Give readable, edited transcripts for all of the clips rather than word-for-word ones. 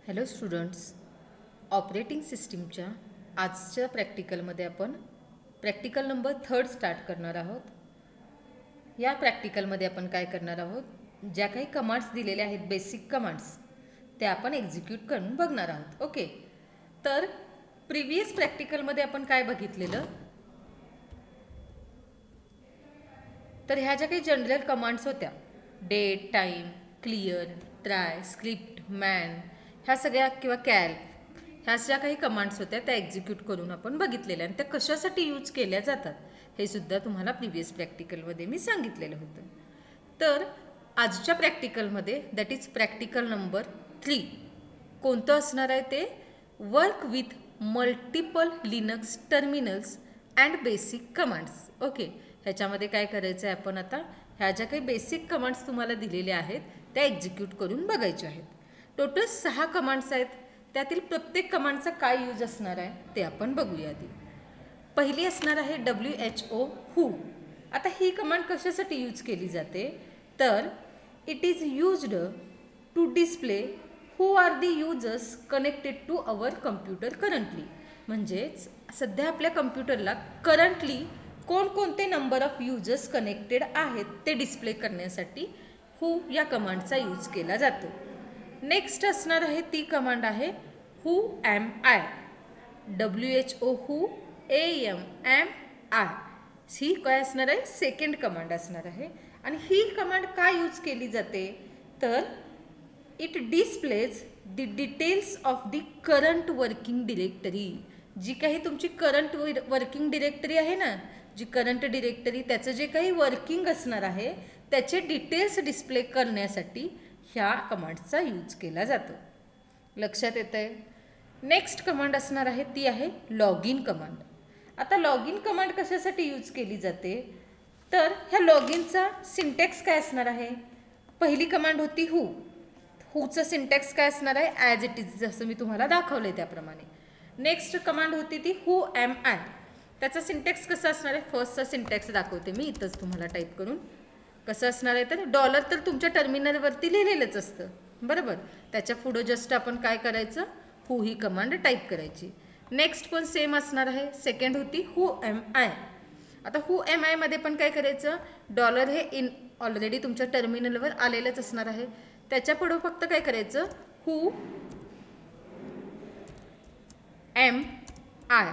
Hello students, operating सिस्टीमच्या आजच्या प्रॅक्टिकलमध्ये आपण प्रॅक्टिकल नंबर 3 स्टार्ट करणार आहोत। या प्रॅक्टिकलमध्ये आपण काय करणार आहोत, ज्या काही कमांड्स दिलेल्या आहेत बेसिक कमांड्स त्या आपण एक्झिक्यूट करून बघणार आहोत। ओके, तर प्रिव्हियस प्रॅक्टिकलमध्ये आपण काय बघितलेलं, तर ह्या ज्या काही जनरल कमांड्स होत्या date, time, clear, try, script, man, ह्या सगळ्या किंवा कॅल, ह्या ज्या काही कमांड्स होत्या त्या एक्झिक्यूट करून आपण बघितलेल्या आणि त्या कशासाठी यूज केल्या जातात हे सुद्धा तुम्हाला प्रिव्हियस प्रॅक्टिकलमध्ये मी सांगितलेलं होतं। तर आजच्या प्रॅक्टिकलमध्ये दॅट इज प्रॅक्टिकल नंबर 3 कोणतं असणार आहे ते work with multiple Linux terminals and basic commands. Okay, ह्याच्यामध्ये काय करायचं आहे, आपण आता ह्या ज्या काही बेसिक कमांड्स तुम्हाला दिलेल्या आहेत त्या एक्झिक्यूट करून बघायच्या आहेत। टोटल 6 कमांड्स आहेत, त्यातील प्रत्येक कमांडचा काय यूज असणार आहे ते आपण बघूया आधी। पहिली असणार आहे WHO हू। आता ही कमांड कशासाठी यूज केली जाते, तर it is used to display who are the users connected to our computer currently. म्हणजेच सध्या आपल्या कम्प्युटरला करंटली कोणकोणते नंबर ऑफ यूजर्स कनेक्टेड आहेत ते डिस्प्ले करण्यासाठी हू या कमांडचा यूज केला जातो। नेक्स्ट असणार आहे ती कमांड आहे who am I. WHO who AMI ही काय असणार आहे, सेकंड कमांड असणार आहे। आणि ही कमांड काय यूज केली जाते, तर it displays the details of the current working directory. जी काही तुमची करंट वर्किंग डिरेक्टरी आहे ना, जी करंट डिरेक्टरी त्याचं जे काही वर्किंग असणार आहे त्याचे डिटेल्स डिस्प्ले करण्यासाठी ह्या कमांडचा यूज केला जातो। लक्षात येतंय? नेक्स्ट कमांड असणार आहे ती आहे लॉग इन कमांड। आता लॉग इन कमांड कशासाठी यूज केली जाते, तर ह्या लॉग इनचा सिंटॅक्स काय असणार आहे, पहिली कमांड होती हू, हूचं सिंटॅक्स काय असणार आहे ॲज इट इज, जसं मी तुम्हाला दाखवलंय त्याप्रमाणे। नेक्स्ट कमांड होती ती हू एम आय, त्याचा सिंटॅक्स कसा असणार आहे, फर्स्टचा सिंटॅक्स दाखवते मी इथंच तुम्हाला टाईप करून। कसं असणार आहे, तर डॉलर तर तुमच्या टर्मिनलवरती लिहिलेलंच असतं बरोबर, त्याच्या पुढं जस्ट आपण काय करायचं, हू ही कमांड टाईप करायची। नेक्स्ट पण सेम असणार आहे, सेकंड होती हू एम आय। आता हू एम आयमध्ये पण काय करायचं, डॉलर हे इन ऑलरेडी तुमच्या टर्मिनलवर आलेलंच असणार आहे, त्याच्या पुढं फक्त काय करायचं who am I.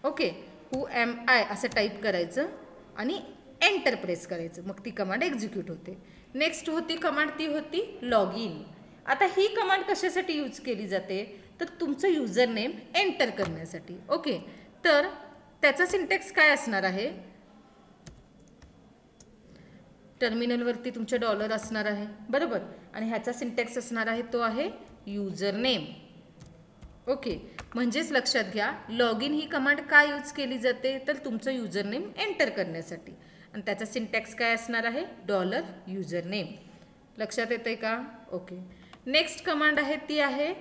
Okay, who am I असं टाईप करायचं आणि एंटर प्रेस करायचं, मग ती कमांड एक्झिक्यूट होते। नेक्स्ट होती कमांड ती होती लॉग इन। आता ही कमांड कशासाठी यूज केली जाते, तर तुमचं युजर नेम एंटर करण्यासाठी। ओके, तर त्याचा सिंटॅक्स काय असणार आहे, टर्मिनलवरती तुमच्या डॉलर असणार आहे बरोबर, आणि ह्याचा सिंटॅक्स असणार आहे तो आहे युजर नेम। ओके, म्हणजेच लक्षात घ्या लॉग इन ही कमांड काय यूज केली जाते, तर तुमचं युजर नेम एंटर करण्यासाठी, आणि त्याचा सिंटॅक्स काय असणार आहे डॉलर युजर नेम। लक्षात येतंय का? ओके, नेक्स्ट कमांड आहे ती आहे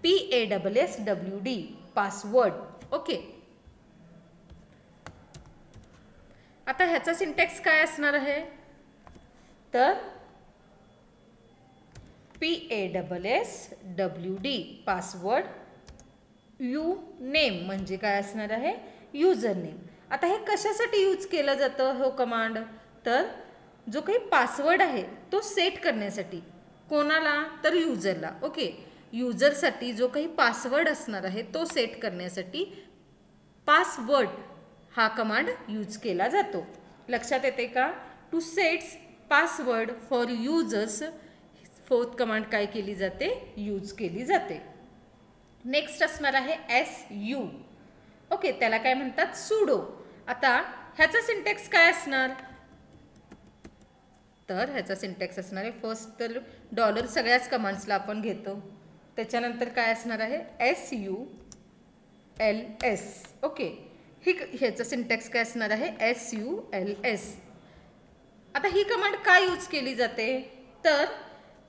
PASSWD पासवर्ड। ओके, आता ह्याचा सिंटॅक्स काय असणार आहे, तर PASSWD पासवर्ड यू नेम म्हणजे काय असणार आहे युजर नेम। आता हे कशासाठी यूज केलं जातं हो कमांड, तर जो काही पासवर्ड आहे तो सेट करण्यासाठी, कोणाला, तर युजरला। ओके, युजरसाठी जो काही पासवर्ड असणार आहे तो सेट करण्यासाठी पासवर्ड हा कमांड यूज केला जातो। लक्षात येते का? Two sets password for users fourth command काय केली जाते, यूज केली जाते। नेक्स्ट असणार आहे SU। ओके, त्याला काय म्हणतात सुडो। आता ह्याचा सिंटॅक्स काय असणार, तर ह्याचा सिंटॅक्स असणार आहे फर्स्ट तर डॉलर सगळ्याच कमांड्सला आपण घेतो, त्याच्यानंतर काय असणार आहे SULS। ओके, ह्याचा सिंटॅक्स काय असणार आहे SULS। आता ही कमांड काय यूज केली जाते, तर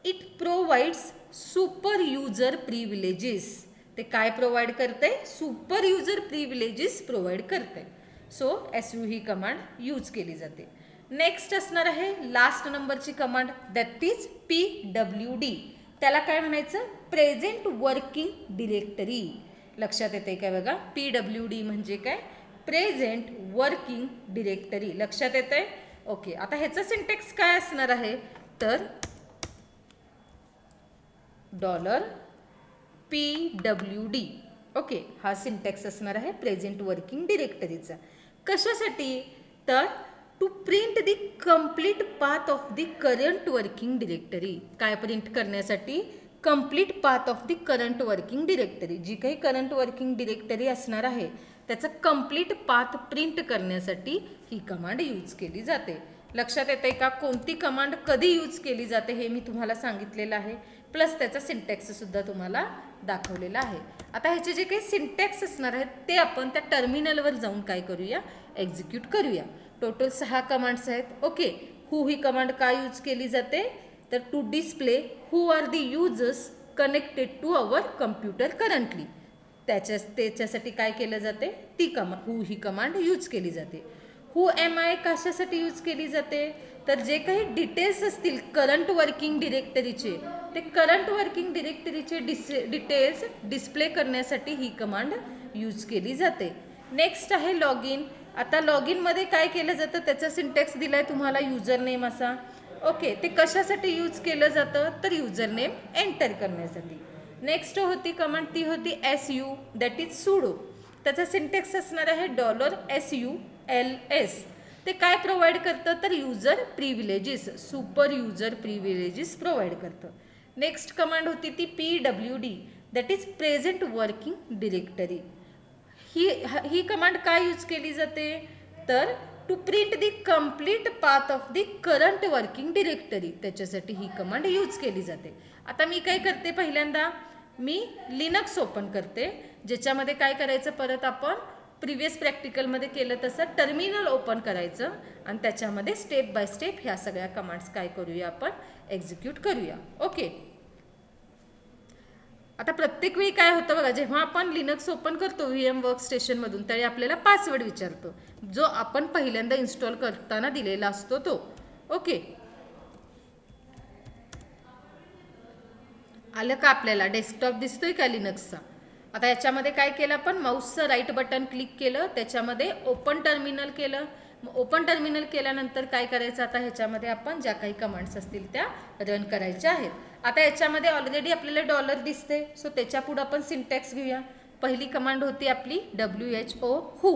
it provides super user privileges. ते काय प्रोव्हाइड करते, सुपर युजर प्रिव्हिलेजेस प्रोव्हाइड करते। सो SU ही कमांड यूज केली जाते। नेक्स्ट असणार आहे लास्ट नंबरची कमांड दॅट इज PWD त्याला काय म्हणायचं, प्रेझेंट वर्किंग डिरेक्टरी. लक्षात येते काय बघा, PWD म्हणजे काय, प्रेझेंट वर्किंग डिरेक्टरी. लक्षात येते. ओके, आता ह्याचं सिंटॅक्स काय असणार आहे तर $PWD. ओके, हा सिंटॅक्स असणार आहे प्रेझेंट वर्किंग डिरेक्टरीचा. कशासाठी तर to print the complete path of the current working directory. काय प्रिंट करण्यासाठी, complete path of the current working directory. जी काही करंट वर्किंग डिरेक्टरी असणार आहे त्याचा कंप्लीट पाथ प्रिंट करण्यासाठी ही कमांड यूज केली जाते. लक्षात येते का, कोणती कमांड कधी यूज केली जाते हे मी तुम्हाला सांगितलेलं आहे, प्लस त्याचा सिंटॅक्स सुद्धा तुम्हाला दाखवलेला आहे. आता ह्याचे जे काही सिंटॅक्स असणार आहेत ते आपण त्या टर्मिनलवर जाऊन काय करूया, एक्झिक्यूट करूया. टोटल 6 कमांड्स आहेत. ओके, हू ही कमांड काय यूज केली जाते तर to display who are the users connected to our computer currently. त्याच्यासाठी काय केलं जाते, ती कमांड, हू ही कमांड यूज केली जाते. हू एम आय कशासाठी यूज केली जाते तर जे काही डिटेल्स असतील करंट वर्किंग डिरेक्टरीचे, ते करंट वर्किंग डिरेक्टरीचे डिटेल्स डिस्प्ले करण्यासाठी ही कमांड यूज केली जाते. नेक्स्ट आहे लॉग इन. आता लॉग इनमध्ये काय केलं जातं त्याचा सिंटॅक्स दिलाय तुम्हाला, युजर नेम असा. ओके, ते कशासाठी यूज केलं जातं तर युजर नेम एंटर करण्यासाठी. नेक्स्ट होती कमांड, ती होती SU, दॅट इज सुडो. त्याचा सिंटॅक्स असणार आहे $SULS. ते काय प्रोव्हाइड करतं तर user privileges, super user privileges provide करतं. नेक्स्ट कमांड होती ती PWD, that is present working directory. ही कमांड काय यूज केली जाते तर to print the complete path of the current working directory. त्याच्यासाठी ही कमांड यूज केली जाते. आता मी काय करते, पहिल्यांदा मी लिनक्स ओपन करते, ज्याच्यामध्ये काय करायचं, परत आपण प्रिव्हियस प्रॅक्टिकलमध्ये केलं तसं टर्मिनल ओपन करायचं आणि त्याच्यामध्ये स्टेप बाय स्टेप ह्या सगळ्या कमांड्स काय करूया, आपण एक्झिक्यूट करूया. ओके, आता प्रत्येक वेळी काय होतं बघा, जेव्हा आपण लिनक्स ओपन करतो VM वर्कस्टेशनमधून त्यावेळी आपल्याला पासवर्ड विचारतो, जो आपण पहिल्यांदा इन्स्टॉल करताना दिलेला असतो तो. ओके, आलं का आपल्याला, डेस्कटॉप दिसतोय का लिनक्सचा. आता याच्यामध्ये काय केलं आपण, माऊसचं राईट बटन क्लिक केलं, त्याच्यामध्ये ओपन टर्मिनल केलं. ओपन टर्मिनल केल्यानंतर काय करायचं, आता ह्याच्यामध्ये आपण ज्या काही कमांड्स असतील त्या रन करायच्या आहेत. आता याच्यामध्ये ऑलरेडी आपल्याला डॉलर दिसते, सो त्याच्या पुढे आपण सिंटॅक्स घेऊया. पहिली कमांड होती आपली WHO, who.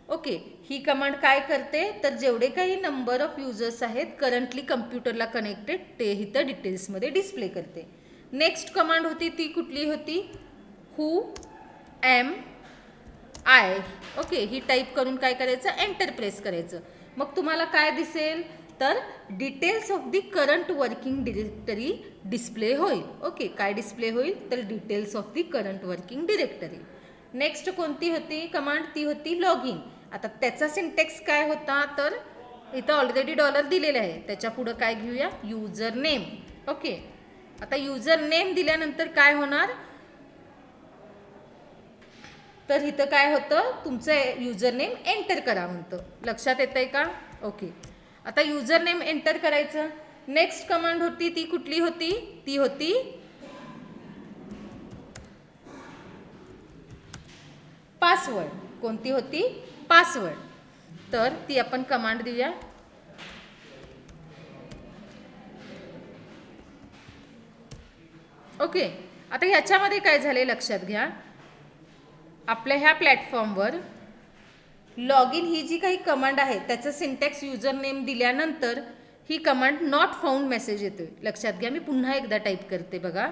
Okay, he command काय करते तर जेवढे काही नंबर ऑफ युजर्स आहेत करंटली कम्प्युटरला कनेक्टेड ते इथं डिटेल्समध्ये डिस्प्ले करते. नेक्स्ट कमांड होती ती कुठली होती, हू एम आय. ओके, ही टाईप करून काय करायचं, एंटर प्रेस करायचं. मग तुम्हाला काय दिसेल तर details of the current working directory display होईल. ओके, काय डिस्प्ले होईल तर details of the current working directory. Next कोणती होती कमांड, ती होती लॉग इन. आता त्याचा सिंटॅक्स काय होता तर इथं ऑलरेडी डॉलर दिलेले आहे, त्याच्या पुढं काय घेऊया, युजर नेम. ओके, आता युजर नेम दिल्यानंतर काय होणार तर इथं काय होतं, तुमचं युजर नेम एंटर करा म्हणतं. लक्षात येतंय का. ओके, आता युजर नेम एंटर करायचं. नेक्स्ट कमांड होती ती कुठली होती, ती होती पासवर्ड. कोणती होती, पासवर्ड. तर ती आपण कमांड देऊया. ओके, आता ह्याच्यामध्ये काय झाले लक्षात घ्या, आपल्या ह्या प्लॅटफॉर्मवर लॉग इन ही जी काही कमांड आहे त्याचं सिंटॅक्स युजर नेम दिल्यानंतर ही कमांड नॉट फाउंड मेसेज येतोय. लक्षात घ्या, मी पुन्हा एकदा टाईप करते बघा.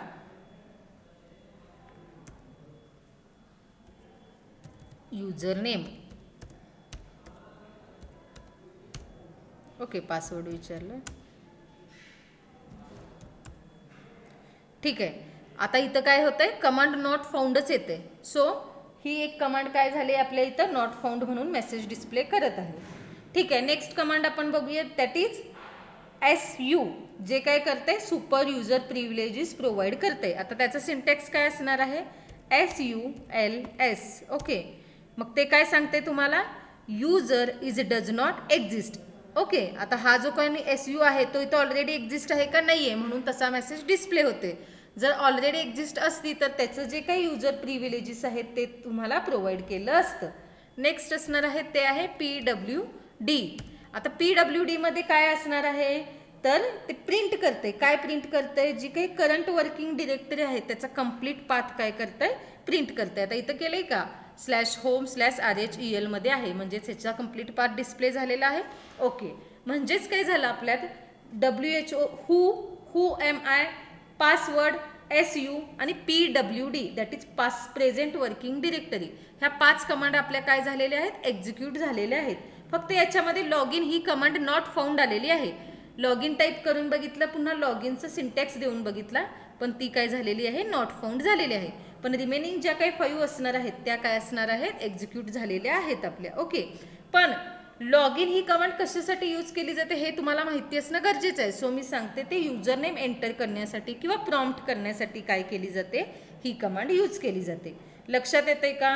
User name. ओके, पासवर्ड विचारलं. ठीक आहे, आता इथं काय होतंय, कमांड नॉट फाउंडच येते. सो ही एक कमांड काय झाली आपल्या इथं, नॉट फाउंड म्हणून मेसेज डिस्प्ले करत आहे. ठीक आहे, नेक्स्ट कमांड आपण बघूया, दॅट इज SU, जे काय करते, सुपर युजर प्रिव्हिलेजेस प्रोव्हाइड करते. आता त्याचा सिंटॅक्स काय असणार आहे, SULS. ओके, मग ते काय सांगते तुम्हाला, user is does not exist. Okay, आता हा जो काही SU आहे तो इथं ऑलरेडी एक्झिस्ट आहे का नाही आहे म्हणून तसा मेसेज डिस्प्ले होते. जर ऑलरेडी एक्झिस्ट असती तर त्याचं जे काही युजर प्रिव्हिलेजेस आहेत ते तुम्हाला प्रोव्हाइड केलं असतं. नेक्स्ट असणार आहे ते आहे PWD. आता PWD मध्ये काय असणार आहे तर ते प्रिंट करते. काय प्रिंट करते? जी काही करंट वर्किंग डिरेक्टरी आहे त्याचा कंप्लीट पाथ काय करतंय प्रिंट करते. आता इथं केलंय का /home/rhel मध्ये आहे म्हणजेच ह्याचा कंप्लीट पाथ डिस्प्ले झालेला आहे. ओके, म्हणजेच काय झालं आपल्यात WHO who am I, password, SU आणि PWD that is past present working directory ह्या 5 कमांड आपल्या काय झालेल्या आहेत एक्झिक्यूट झालेल्या आहेत. फक्त याच्यामध्ये log in he command not found आलेली आहे. लॉग इन टाईप करून बघितलं, पुन्हा लॉग इनचं सिंटॅक्स देऊन बघितला पण ती काय झालेली आहे नॉट फाउंड झालेली आहे. पण रिमेनिंग ज्या काही 5 असणार आहेत त्या काय असणार आहेत एक्झिक्यूट झालेल्या आहेत आपल्या. ओके, पण लॉग इन ही कमांड कशासाठी यूज केली जाते हे तुम्हाला माहिती असणं गरजेचं आहे. सो मी सांगते ते युजर नेम एंटर करण्यासाठी किंवा प्रॉम्प्ट करण्यासाठी काय केली जाते ही कमांड यूज केली जाते. लक्षात येते का?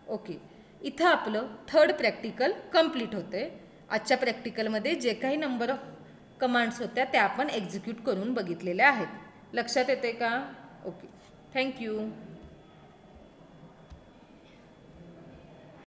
ओके, इथं आपलं 3rd प्रॅक्टिकल कंप्लीट होते. आजच्या प्रॅक्टिकलमध्ये जे काही नंबर ऑफ कमांड्स होत्या त्या आपण एक्झिक्यूट करून बघितलेल्या आहेत. लक्षात येते का? Okay, thank you.